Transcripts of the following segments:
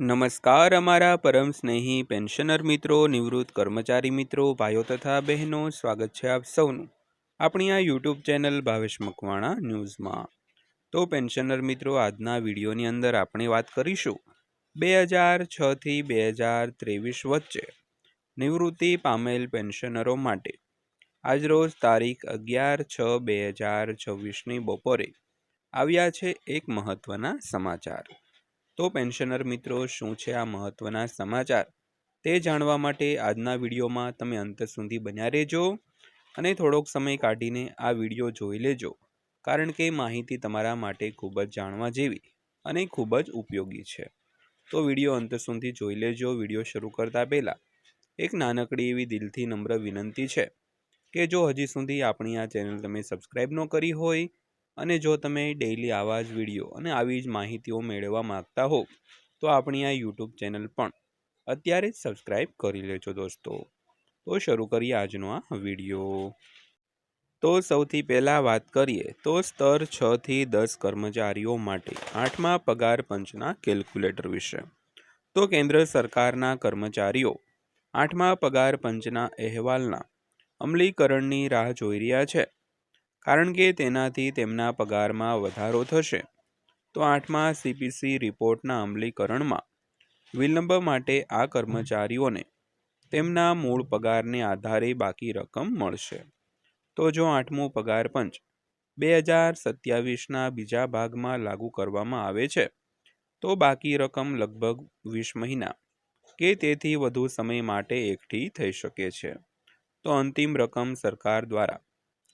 નમસ્કાર અમારા પરમ સ્નેહી પેન્શનર મિત્રો, નિવૃત્ત કર્મચારી મિત્રો, ભાઈઓ તથા બહેનો, સ્વાગત છે આપ સૌનું આપણી આ યુટ્યુબ ચેનલ ભાવેશ મકવાણા ન્યૂઝમાં। તો પેન્શનર મિત્રો, આજના વિડીયોની અંદર આપણે વાત કરીશું 2006 થી 2023 વચ્ચે નિવૃત્તિ પામેલ પેન્શનરો માટે આજરોજ તારીખ 11/6/2026ની બપોરે આવ્યા છે એક મહત્વના સમાચાર। તો પેન્શનર મિત્રો, શું છે આ મહત્વના સમાચાર તે જાણવા માટે આજના વિડીયોમાં તમે અંત સુધી બન્યા રહેજો અને થોડોક સમય કાઢીને આ વિડીયો જોઈ લેજો, કારણ કે માહિતી તમારા માટે ખૂબ જ જાણવા જેવી અને ખૂબ જ ઉપયોગી છે। તો વિડીયો અંત સુધી જોઈ લેજો। વિડીયો શરૂ કરતા પહેલાં એક નાનકડી એવી દિલથી નમ્ર વિનંતી છે કે જો હજી સુધી આપણી આ ચેનલ તમે સબસ્ક્રાઈબ ન કરી હોય અને જો તમે ડેઈલી આવા જ વિડીયો અને આવી જ માહિતીઓ મેળવવા માંગતા હો તો આપણી આ યુટ્યુબ ચેનલ પણ અત્યારે જ સબસ્ક્રાઈબ કરી લેજો દોસ્તો। તો શરૂ કરીએ આજનો આ વિડીયો। તો સૌથી પહેલાં વાત કરીએ તો સ્તર 6 થી 10 કર્મચારીઓ માટે 8મા પગાર પંચના કેલ્ક્યુલેટર વિશે। તો કેન્દ્ર સરકારના કર્મચારીઓ 8મા પગાર પંચના અહેવાલના અમલીકરણની રાહ જોઈ રહ્યા છે, કારણ કે તેનાથી તેમના પગારમાં વધારો થશે। તો 8મા CPC રિપોર્ટના અમલીકરણમાં વિલંબ માટે આ કર્મચારીઓને તેમના મૂળ પગારને આધારે બાકી રકમ મળશે। તો જો 8મું પગાર પંચ 2027ના બીજા ભાગમાં લાગુ કરવામાં આવે છે તો બાકી રકમ લગભગ 20 મહિના કે તેથી વધુ સમય માટે એકઠી થઈ શકે છે। તો અંતિમ રકમ સરકાર દ્વારા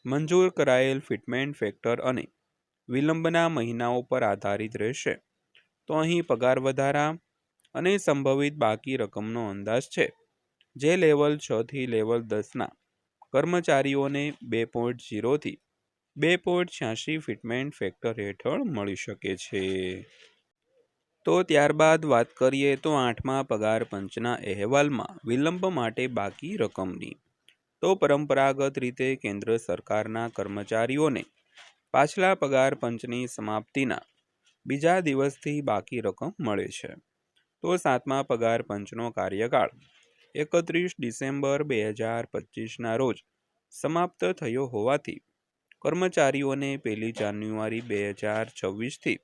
મંજૂર કરાયેલ ફિટમેન્ટ ફેક્ટર અને વિલંબના મહિનાઓ પર આધારિત રહેશે। તો અહીં પગાર વધારા અને સંભવિત બાકી રકમનો અંદાજ છે, જે લેવલ 6 થી લેવલ 10ના કર્મચારીઓને 2.0 થી 2.86 ફિટમેન્ટ ફેક્ટર હેઠળ મળી શકે છે। તો ત્યારબાદ વાત કરીએ તો 8મા પગાર પંચના અહેવાલમાં વિલંબ માટે બાકી રકમની। તો પરંપરાગત રીતે કેન્દ્ર સરકારના કર્મચારીઓને પાછલા પગાર પંચની સમાપ્તિના બીજા દિવસથી બાકી રકમ મળે છે। તો 7મા પગાર પંચનો કાર્યકાળ 31 ડિસેમ્બર 2025ના રોજ સમાપ્ત થયો હોવાથી કર્મચારીઓને 1 જાન્યુઆરી 2026થી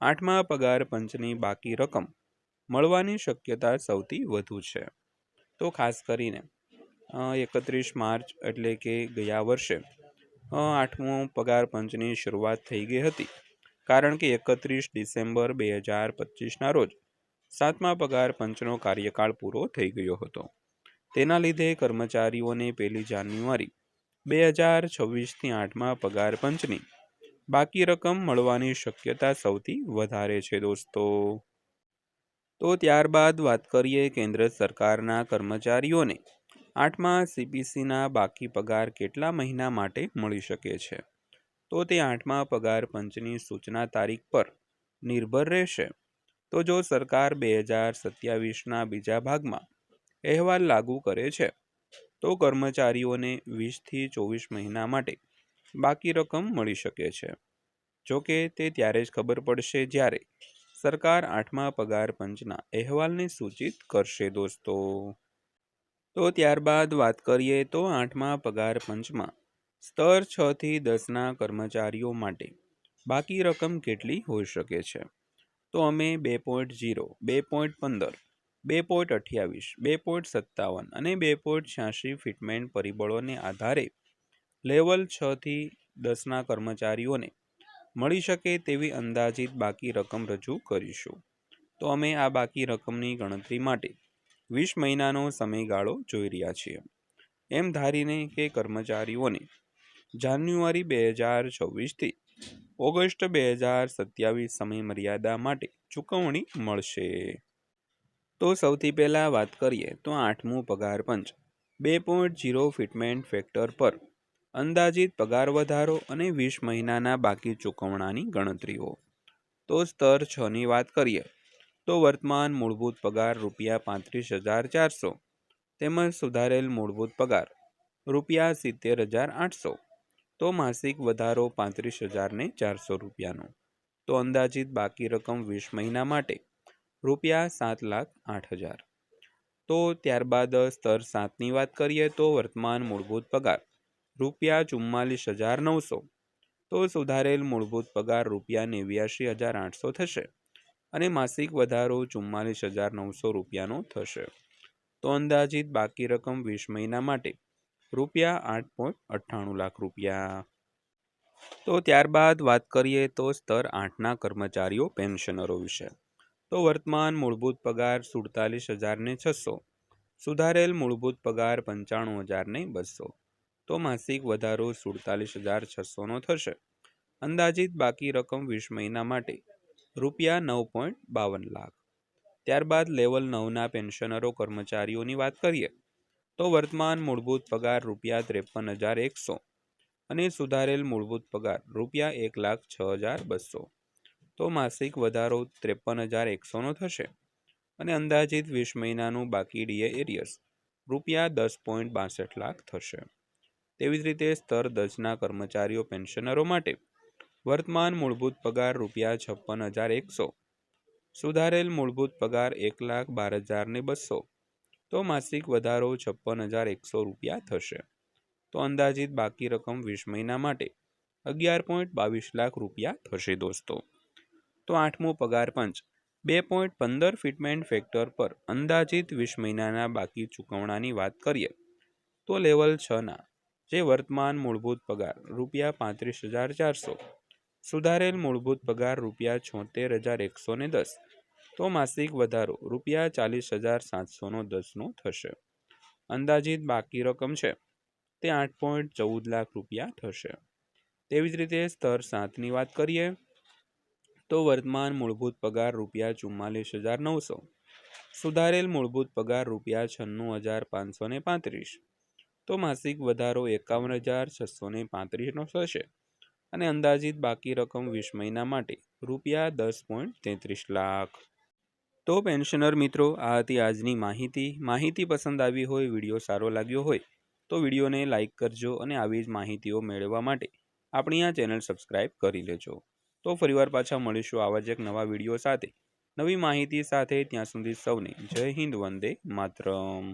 8મા પગાર પંચની બાકી રકમ મળવાની શક્યતા સૌથી વધુ છે। તો ખાસ કરીને 31 માર્ચ એટલે કે ગયા વર્ષે 8મો પગાર પંચની શરૂઆત થઈ ગઈ હતી, કારણ કે 31 ડિસેમ્બર 2025ના રોજ 7મા પગાર પંચનો કાર્યકાળ પૂરો થઈ ગયો હતો। તેના લીધે કર્મચારીઓને 1 જાન્યુઆરી 2026થી 8મા પગાર પંચની બાકી રકમ મળવાની શક્યતા સૌથી વધારે છે દોસ્તો। તો ત્યારબાદ વાત કરીએ કેન્દ્ર સરકારના કર્મચારીઓને 8મા CPCના બાકી પગાર કેટલા મહિના માટે મળી શકે છે। તો તે 8મા પગાર પંચની સૂચના તારીખ પર નિર્ભર રહેશે। તો જો સરકાર 2027ના બીજા ભાગમાં અહેવાલ લાગુ કરે છે તો કર્મચારીઓને 20 થી 24 મહિના માટે બાકી રકમ મળી શકે છે। જો કે તે ત્યારે જ ખબર પડશે જ્યારે સરકાર 8મા પગાર પંચના અહેવાલને સૂચિત કરશે દોસ્તો। તો ત્યારબાદ વાત કરીએ તો 8મા પગાર પંચમાં સ્તર 6 થી 10ના કર્મચારીઓ માટે બાકી રકમ કેટલી હોઈ શકે છે। તો અમે 2.0, 2.15, 2.28, 2.57 અને 2.86 ફિટમેન્ટ પરિબળોને આધારે લેવલ 6 થી 10ના કર્મચારીઓને મળી શકે તેવી અંદાજિત બાકી રકમ રજૂ કરીશું। તો અમે આ બાકી રકમની ગણતરી માટે 20 મહિનાનો સમયગાળો જોઈ રહ્યા છીએ, એમ ધારીને કે કર્મચારીઓને જાન્યુઆરી 2026થી ઓગસ્ટ 2027 સમય મર્યાદા માટે ચૂકવણી મળશે। તો સૌથી પહેલાં વાત કરીએ તો 8મું પગાર પંચ 2.0 ફિટમેન્ટ ફેક્ટર પર અંદાજિત પગાર વધારો અને 20 મહિનાના બાકી ચૂકવણાની ગણતરીઓ। તો સ્તર 6ની વાત કરીએ તો વર્તમાન મૂળભૂત પગાર ₹35,400 તેમજ સુધારેલ મૂળભૂત પગાર ₹70,800। તો માસિક વધારો ₹35,400નો। તો અંદાજિત બાકી રકમ 20 મહિના માટે રૂપિયા 7,08,000। તો ત્યારબાદ સ્તર 7ની વાત કરીએ તો વર્તમાન મૂળભૂત પગાર રૂપિયા 44,900, તો સુધારેલ મૂળભૂત પગાર રૂપિયા 89,800 થશે અને માસિક વધારો 44,900 રૂપિયાનો થશે। તો અંદાજિત બાકી રકમ 20 મહિના માટે રૂપિયા 8.98 લાખ રૂપિયા। તો ત્યારબાદ વાત કરીએ તો સ્તર 8ના કર્મચારીઓ પેન્શનરો વિશે। તો વર્તમાન મૂળભૂત પગાર 47,600, સુધારેલ મૂળભૂત પગાર 95,200, તો માસિક વધારો 47,600નો થશે। અંદાજિત બાકી રકમ 20 મહિના માટે રૂપિયા 9.52 લાખ। ત્યારબાદ લેવલ 9ના પેન્શનરો કર્મચારીઓની વાત કરીએ તો વર્તમાન મૂળભૂત પગાર રૂપિયા 53,100 અને સુધારેલ મૂળભૂત પગાર રૂપિયા 1,06,200, તો માસિક વધારો 53,100નો થશે અને અંદાજિત 20 મહિનાનું બાકી ડીએ એરિયર્સ રૂપિયા 10.62 લાખ થશે। તેવી જ રીતે સ્તર 10ના કર્મચારીઓ પેન્શનરો માટે વર્તમાન મૂળભૂત પગાર રૂપિયા 56,100, સુધારેલ મૂળભૂત પગાર 1,12,200, તો માસિક વધારો 56,100 રૂપિયા થશે। તો અંદાજિત બાકી રકમ 20 મહિના માટે 11.22 લાખ રૂપિયા થશે દોસ્તો। તો 8મો પગાર પંચ 2.15 ફિટમેન્ટ ફેક્ટર પર અંદાજિત 20 મહિનાના બાકી ચૂકવણાની વાત કરીએ તો લેવલ 6ના જે વર્તમાન મૂળભૂત પગાર રૂપિયા 35,400, સુધારેલ મૂળભૂત પગાર રૂપિયા 76,110, તો માસિક વધારો રૂપિયા 40,710નો થશે। અંદાજિત બાકી રકમ છે તે 8.14 લાખ રૂપિયા થશે। તેવી જ રીતે સ્તર 7ની વાત કરીએ તો વર્તમાન મૂળભૂત પગાર રૂપિયા 44,900, સુધારેલ મૂળભૂત પગાર રૂપિયા 96,535, તો માસિક વધારો 51,635નો થશે અને અંદાજિત બાકી રકમ 20 મહિના માટે રૂપિયા 10.33 લાખ। તો પેન્શનર મિત્રો, આ હતી આજની માહિતી પસંદ આવી હોય, વિડીયો સારો લાગ્યો હોય તો વિડીયોને લાઇક કરજો અને આવી જ માહિતીઓ મેળવવા માટે આપણી આ ચેનલ સબસ્ક્રાઇબ કરી લેજો। તો ફરીવાર પાછા મળીશું આવા જ એક નવા વિડીયો સાથે, નવી માહિતી સાથે। ત્યાં સુધી સૌને જય હિન્દ, વંદે માતરમ।